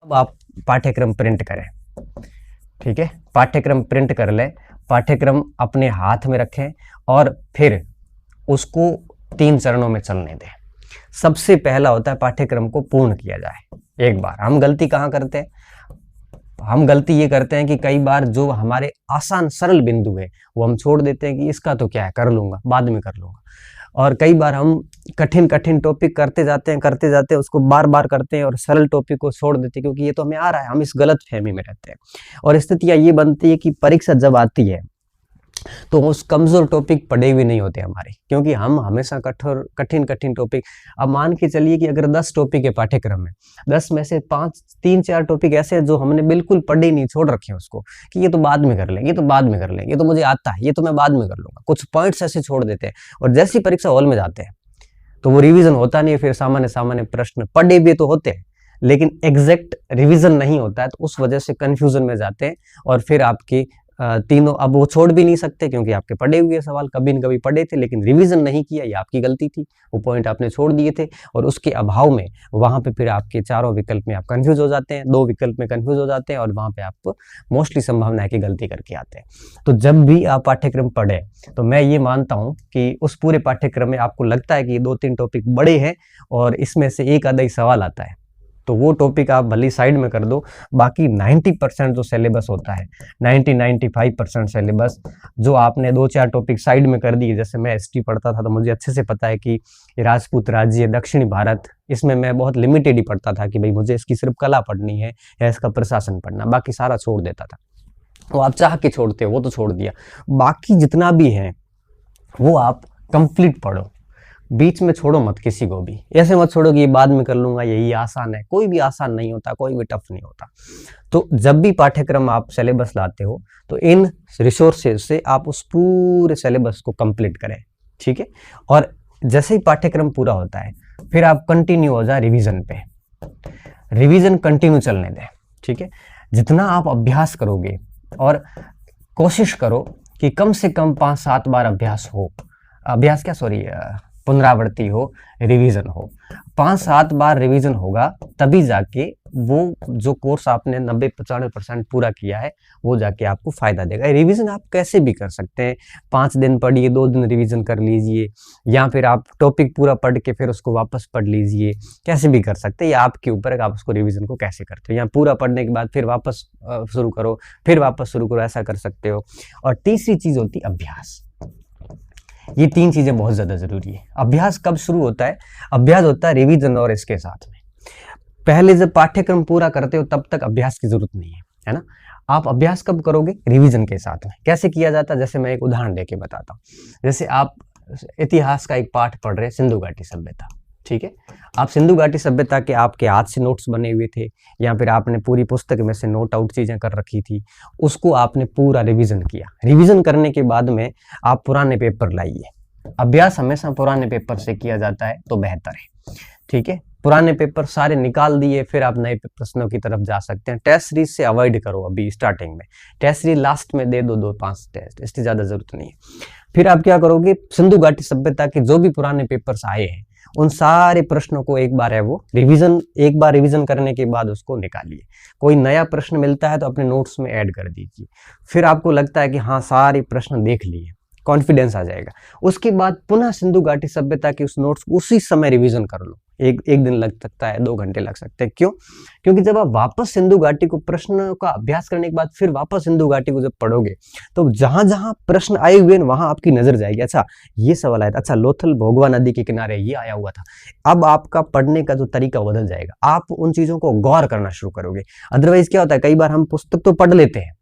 अब आप पाठ्यक्रम प्रिंट करें, ठीक है, पाठ्यक्रम प्रिंट कर लें, पाठ्यक्रम अपने हाथ में रखें और फिर उसको 3 चरणों में चलने दें। सबसे पहला होता है पाठ्यक्रम को पूर्ण किया जाए एक बार। हम गलती कहाँ करते हैं? हम गलती ये करते हैं कि कई बार जो हमारे आसान सरल बिंदु है वो हम छोड़ देते हैं कि इसका तो क्या है, कर लूंगा, बाद में कर लूंगा। और कई बार हम कठिन कठिन टॉपिक करते जाते हैं, उसको बार बार करते हैं और सरल टॉपिक को छोड़ देते हैं क्योंकि ये तो हमें आ रहा है। हम इस गलत फहमी में रहते हैं और स्थितियां ये बनती है कि परीक्षा जब आती है तो उस कमजोर टॉपिक पढ़े हुए नहीं होते हमारे, क्योंकि हम हमेशा कठिन कठिन टॉपिक। अब मान के चलिए कि अगर 10 टॉपिक है पाठ्यक्रम में, 10 में से 3-4 टॉपिक ऐसे हैं जो हमने बिल्कुल पढ़े नहीं, छोड़ रखे हैं उसको कि ये तो बाद में कर लेंगे, ये तो बाद में कर लेंगे, ये तो मुझे आता है, ये तो मैं बाद में कर लूंगा। कुछ पॉइंट्स ऐसे छोड़ देते हैं और जैसी परीक्षा हॉल में जाते हैं तो वो रिवीजन होता नहीं है। फिर सामान्य प्रश्न पढ़े भी तो होते हैं लेकिन एग्जैक्ट रिवीजन नहीं होता है, तो उस वजह से कंफ्यूजन में जाते हैं और फिर आपकी तीनों अब वो छोड़ भी नहीं सकते क्योंकि आपके पढ़े हुए सवाल कभी न कभी पढ़े थे लेकिन रिवीजन नहीं किया, ये आपकी गलती थी, वो पॉइंट आपने छोड़ दिए थे और उसके अभाव में वहां पे फिर आपके चारों विकल्प में आप कंफ्यूज हो जाते हैं, 2 विकल्प में कंफ्यूज हो जाते हैं और वहां पे आप मोस्टली संभावना है कि गलती करके आते हैं। तो जब भी आप पाठ्यक्रम पढ़े तो मैं ये मानता हूँ कि उस पूरे पाठ्यक्रम में आपको लगता है कि 2-3 टॉपिक बड़े हैं और इसमें से एक आधा ही सवाल आता है तो वो टॉपिक आप भली साइड में कर दो। बाकी 90% जो सिलेबस होता है, 90-95% सिलेबस जो आपने 2-4 टॉपिक साइड में कर दिए, जैसे मैं हिस्ट्री पढ़ता था तो मुझे अच्छे से पता है कि राजपूत राज्य, दक्षिणी भारत, इसमें मैं बहुत लिमिटेड ही पढ़ता था कि भाई मुझे इसकी सिर्फ कला पढ़नी है या इसका प्रशासन पढ़ना, बाकी सारा छोड़ देता था। वो आप चाह के छोड़ते हो, वो तो छोड़ दिया। बाकी जितना भी है वो आप कंप्लीट पढ़ो, बीच में छोड़ो मत किसी को भी। ऐसे मत छोड़ो कि ये बाद में कर लूंगा, यही आसान है। कोई भी आसान नहीं होता, कोई भी टफ नहीं होता। तो जब भी पाठ्यक्रम आप सिलेबस लाते हो तो इन रिसोर्सेज से आप उस पूरे सिलेबस को कंप्लीट करें, ठीक है। और जैसे ही पाठ्यक्रम पूरा होता है फिर आप कंटिन्यू हो जाए रिवीजन पे, रिवीजन कंटिन्यू चलने दें, ठीक है। जितना आप अभ्यास करोगे और कोशिश करो कि कम से कम 5-7 बार अभ्यास हो, पुनरावृत्ति हो, रिवीजन हो। 5-7 बार रिवीजन होगा तभी जाके वो जो कोर्स आपने 90-95% पूरा किया है वो जाके आपको फायदा देगा। रिवीजन आप कैसे भी कर सकते हैं, 5 दिन पढ़िए, 2 दिन रिवीजन कर लीजिए, या फिर आप टॉपिक पूरा पढ़ के फिर उसको वापस पढ़ लीजिए, कैसे भी कर सकते हैं। या आपके ऊपर है कि आप उसको रिवीजन को कैसे करते हो, या पूरा पढ़ने के बाद फिर वापस शुरू करो, फिर वापस शुरू करो, ऐसा कर सकते हो। और तीसरी चीज होती है अभ्यास। ये 3 चीजें बहुत ज्यादा जरूरी है। अभ्यास कब शुरू होता है? अभ्यास होता है रिवीजन और इसके साथ में। पहले जब पाठ्यक्रम पूरा करते हो तब तक अभ्यास की जरूरत नहीं है ना। आप अभ्यास कब करोगे? रिवीजन के साथ में। कैसे किया जाता है, जैसे मैं एक उदाहरण देके बताता हूँ। जैसे आप इतिहास का एक पाठ पढ़ रहे, सिंधु घाटी सभ्यता, ठीक है। आप सिंधु घाटी सभ्यता के आपके हाथ से नोट्स बने हुए थे या फिर आपने पूरी पुस्तक में से नोट आउट चीजें कर रखी थी, उसको आपने पूरा रिवीजन किया। रिवीजन करने के बाद में आप पुराने पेपर लाइए। अभ्यास हमेशा पुराने पेपर से किया जाता है तो बेहतर है, ठीक है। पुराने पेपर सारे निकाल दिए, फिर आप नए प्रश्नों की तरफ जा सकते हैं। टेस्ट सीरीज से अवॉइड करो अभी स्टार्टिंग में, टेस्ट सीरीज लास्ट में दे दो, 2-5 टेस्ट, इसकी ज्यादा जरूरत नहीं है। फिर आप क्या करोगे, सिंधु घाटी सभ्यता के जो भी पुराने पेपर्स आए हैं उन सारे प्रश्नों को एक बार एक बार रिवीजन करने के बाद उसको निकालिए। कोई नया प्रश्न मिलता है तो अपने नोट्स में ऐड कर दीजिए। फिर आपको लगता है कि हाँ सारे प्रश्न देख लिए, कॉन्फिडेंस आ जाएगा। उसके बाद पुनः सिंधु घाटी सभ्यता के उस नोट्स को उसी समय रिवीजन कर लो। एक दिन लग सकता है, 2 घंटे लग सकते हैं। क्यों? क्योंकि जब आप वापस सिंधु घाटी को प्रश्न का अभ्यास करने के बाद फिर वापस सिंधु घाटी को जब पढ़ोगे तो जहां जहां प्रश्न आए हुए हैं वहां आपकी नजर जाएगी। अच्छा ये सवाल आया था, अच्छा लोथल भोगवा नदी के किनारे ये आया हुआ था। अब आपका पढ़ने का जो तरीका बदल जाएगा, आप उन चीजों को गौर करना शुरू करोगे। अदरवाइज क्या होता है, कई बार हम पुस्तक तो पढ़ लेते हैं,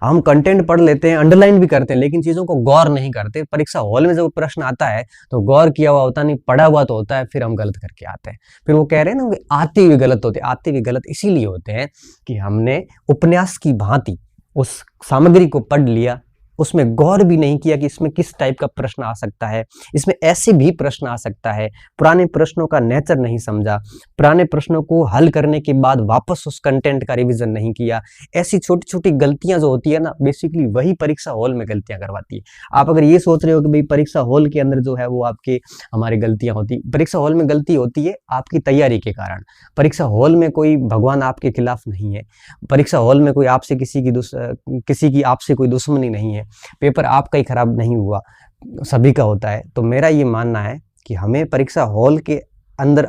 हम कंटेंट पढ़ लेते हैं, अंडरलाइन भी करते हैं, लेकिन चीजों को गौर नहीं करते। परीक्षा हॉल में जब प्रश्न आता है तो गौर किया हुआ होता नहीं, पढ़ा हुआ तो होता है, फिर हम गलत करके आते हैं। फिर वो कह रहे हैं ना कि आते हुए गलत होते, आते हुए गलत इसीलिए होते हैं कि हमने उपन्यास की भांति उस सामग्री को पढ़ लिया, उसमें गौर भी नहीं किया कि इसमें किस टाइप का प्रश्न आ सकता है, इसमें ऐसे भी प्रश्न आ सकता है, पुराने प्रश्नों का नेचर नहीं समझा, पुराने प्रश्नों को हल करने के बाद वापस उस कंटेंट का रिवीजन नहीं किया। ऐसी छोटी छोटी गलतियां जो होती है ना, बेसिकली वही परीक्षा हॉल में गलतियां करवाती है। आप अगर ये सोच रहे हो कि भाई परीक्षा हॉल के अंदर जो है वो आपके हमारी गलतियां होती, परीक्षा हॉल में गलती होती है आपकी तैयारी के कारण। परीक्षा हॉल में कोई भगवान आपके खिलाफ नहीं है, परीक्षा हॉल में कोई आपसे किसी की आपसे कोई दुश्मनी नहीं है, पेपर आपका ही खराब नहीं हुआ, सभी का होता है। तो मेरा ये मानना है कि हमें परीक्षा हॉल के अंदर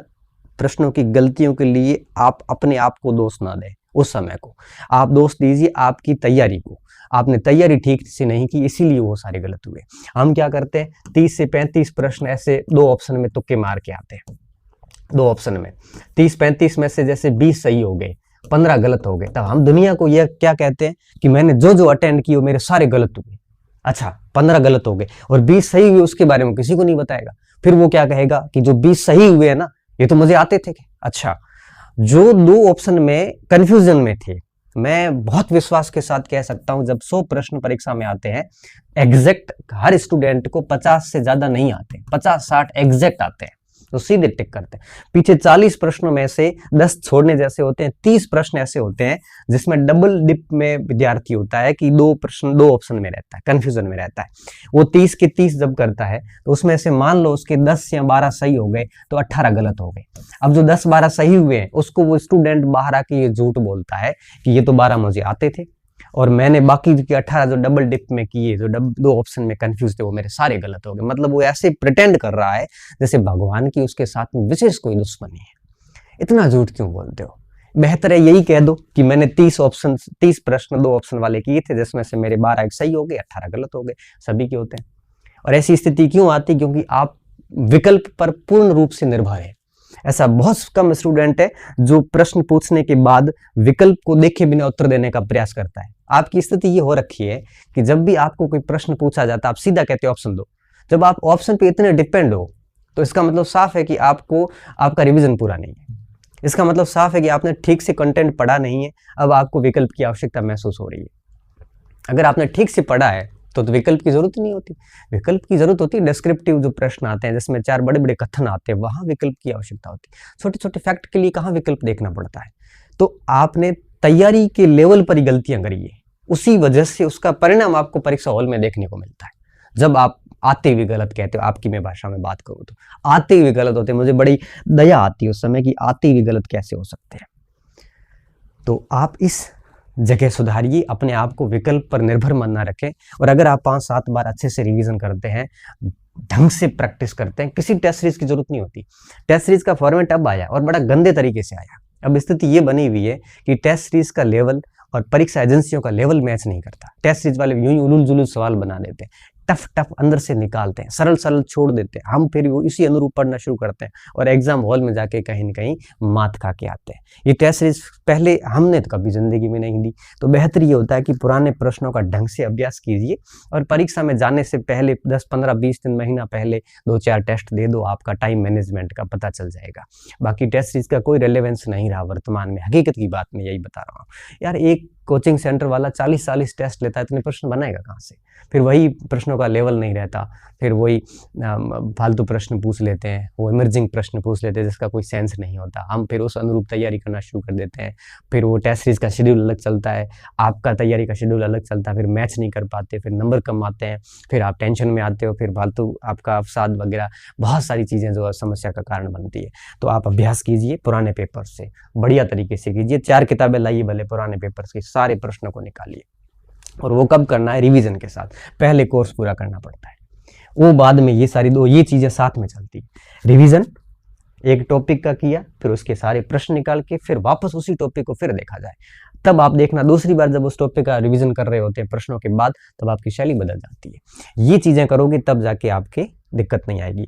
प्रश्नों की गलतियों के लिए आप अपने आप को दोष ना दें, उस समय को आप दोष दीजिए आपकी तैयारी को। आपने तैयारी ठीक से नहीं की, इसीलिए वो सारे गलत हुए। हम क्या करते हैं, 30 से 35 प्रश्न ऐसे 2 ऑप्शन में तुक्के मार के आते हैं। 2 ऑप्शन में 30-35 में से जैसे 20 सही हो गए, 15 गलत हो गए, तब हम दुनिया को यह क्या कहते हैं कि मैंने जो जो अटेंड किए मेरे सारे गलत हुए। अच्छा, 15 गलत हो गए और 20 सही हुए, उसके बारे में किसी को नहीं बताएगा। फिर वो क्या कहेगा कि जो 20 सही हुए हैं ना, ये तो मुझे आते थे। अच्छा, जो 2 ऑप्शन में कंफ्यूजन में थे, मैं बहुत विश्वास के साथ कह सकता हूं जब 100 प्रश्न परीक्षा में आते हैं, एग्जैक्ट हर स्टूडेंट को 50 से ज्यादा नहीं आते, 50-60 एग्जैक्ट आते हैं, तो सीधे टिक करते हैं। पीछे 40 प्रश्नों में से 10 छोड़ने जैसे होते हैं, 30 प्रश्न ऐसे होते हैं जिसमें डबल डिप में विद्यार्थी होता है कि 2 प्रश्न 2 ऑप्शन में रहता है, कंफ्यूजन में रहता है। वो 30 के 30 जब करता है तो उसमें से मान लो उसके 10 या 12 सही हो गए तो 18 गलत हो गए। अब जो 10-12 सही हुए हैं उसको वो स्टूडेंट बाहर आके ये झूठ बोलता है कि ये तो 12 मुझे आते थे और मैंने बाकी के 18 जो डबल डिप में किए, जो 2 ऑप्शन में कंफ्यूज थे, वो मेरे सारे गलत हो गए। मतलब वो ऐसे प्रिटेंड कर रहा है जैसे भगवान की उसके साथ में विशेष कोई दुश्मनी है। इतना झूठ क्यों बोलते हो? बेहतर है यही कह दो कि मैंने 30 प्रश्न 2 ऑप्शन वाले किए थे, जिसमें से मेरे 12 सही हो गए, 18 गलत हो गए। सभी के होते हैं। और ऐसी स्थिति क्यों आती? क्योंकि आप विकल्प पर पूर्ण रूप से निर्भर है। ऐसा बहुत कम स्टूडेंट है जो प्रश्न पूछने के बाद विकल्प को देखे बिना उत्तर देने का प्रयास करता है। आपकी स्थिति ये हो रखी है कि जब भी आपको कोई प्रश्न पूछा जाता है आप सीधा कहते हो ऑप्शन दो। जब आप ऑप्शन पे इतने डिपेंड हो तो इसका मतलब साफ है कि आपका रिवीजन पूरा नहीं है। इसका मतलब साफ है कि आपने ठीक से कंटेंट पढ़ा नहीं है। अब आपको विकल्प की आवश्यकता महसूस हो रही है। अगर आपने ठीक से पढ़ा है तो विकल्प की जरूरत नहीं होती। विकल्प की जरूरत होती है डिस्क्रिप्टिव जो प्रश्न आते हैं जिसमें 4 बड़े बड़े कथन आते हैं, वहां विकल्प की आवश्यकता होती है। छोटे छोटे फैक्ट के लिए कहाँ विकल्प देखना पड़ता है? तो आपने तैयारी के लेवल पर ही गलतियां करी है, उसी वजह से उसका परिणाम आपको परीक्षा हॉल में देखने को मिलता है। जब आप आते हुए गलत कहते हो, आपकी मैं भाषा में बात करूं तो आते हुए गलत होते हैं, मुझे बड़ी दया आती है उस समय कि आते हुए गलत कैसे हो सकते हैं। तो आप इस जगह सुधारिए, अपने आप को विकल्प पर निर्भर मन ना रखें। और अगर आप 5-7 बार अच्छे से रिवीजन करते हैं, ढंग से प्रैक्टिस करते हैं, किसी टेस्ट सीरीज की जरूरत नहीं होती। टेस्ट सीरीज का फॉर्मेट अब आया और बड़ा गंदे तरीके से आया। अब स्थिति ये बनी हुई है कि टेस्ट सीरीज का लेवल और परीक्षा एजेंसियों का लेवल मैच नहीं करता। टेस्ट सीरीज वाले यूं ही उलूल जुलूल सवाल बना देते हैं, टफ अंदर से निकालते हैं, सरल छोड़ देते हैं। हम फिर वो इसी अनुरूप पढ़ना शुरू करते हैं और एग्जाम हॉल में जाके कहीं न कहीं मात खा के आते हैं। ये टेस्ट सीरीज पहले हमने तो कभी जिंदगी में नहीं दी। तो बेहतर ये होता है कि पुराने प्रश्नों का ढंग से अभ्यास कीजिए और परीक्षा में जाने से पहले 10, 15, 20 दिन, महीना पहले 2-4 टेस्ट दे दो, आपका टाइम मैनेजमेंट का पता चल जाएगा। बाकी टेस्ट सीरीज का कोई रेलेवेंस नहीं रहा वर्तमान में। हकीकत की बात मैं यही बता रहा हूँ यार। एक कोचिंग सेंटर वाला 40-40 टेस्ट लेता है, इतने प्रश्न बनाएगा कहाँ से? फिर वही प्रश्नों का लेवल नहीं रहता, फिर वही फालतू प्रश्न पूछ लेते हैं, वो इमर्जिंग प्रश्न पूछ लेते हैं जिसका कोई सेंस नहीं होता। हम फिर उस अनुरूप तैयारी करना शुरू कर देते हैं। फिर वो टेस्ट सीरीज का शेड्यूल अलग चलता है, आपका तैयारी का शेड्यूल अलग चलता है, फिर मैच नहीं कर पाते, फिर नंबर कम आते हैं, फिर आप टेंशन में आते हो, फिर फालतू आपका अवसाद वगैरह बहुत सारी चीज़ें जो समस्या का कारण बनती है। तो आप अभ्यास कीजिए पुराने पेपर से, बढ़िया तरीके से कीजिए। 4 किताबें लाइए भले, पुराने पेपर के सारे प्रश्नों को निकालिए। और वो कब करना है? रिवीजन के साथ। पहले कोर्स पूरा करना पड़ता है, वो बाद में ये चीजें साथ में चलती है। रिवीजन एक टॉपिक का किया, फिर उसके सारे प्रश्न निकाल के फिर वापस उसी टॉपिक को फिर देखा जाए। तब आप देखना दूसरी बार जब उस टॉपिक का रिवीजन कर रहे होते हैं प्रश्नों के बाद, तब आपकी शैली बदल जाती है। ये चीजें करोगे तब जाके आपके दिक्कत नहीं आएगी।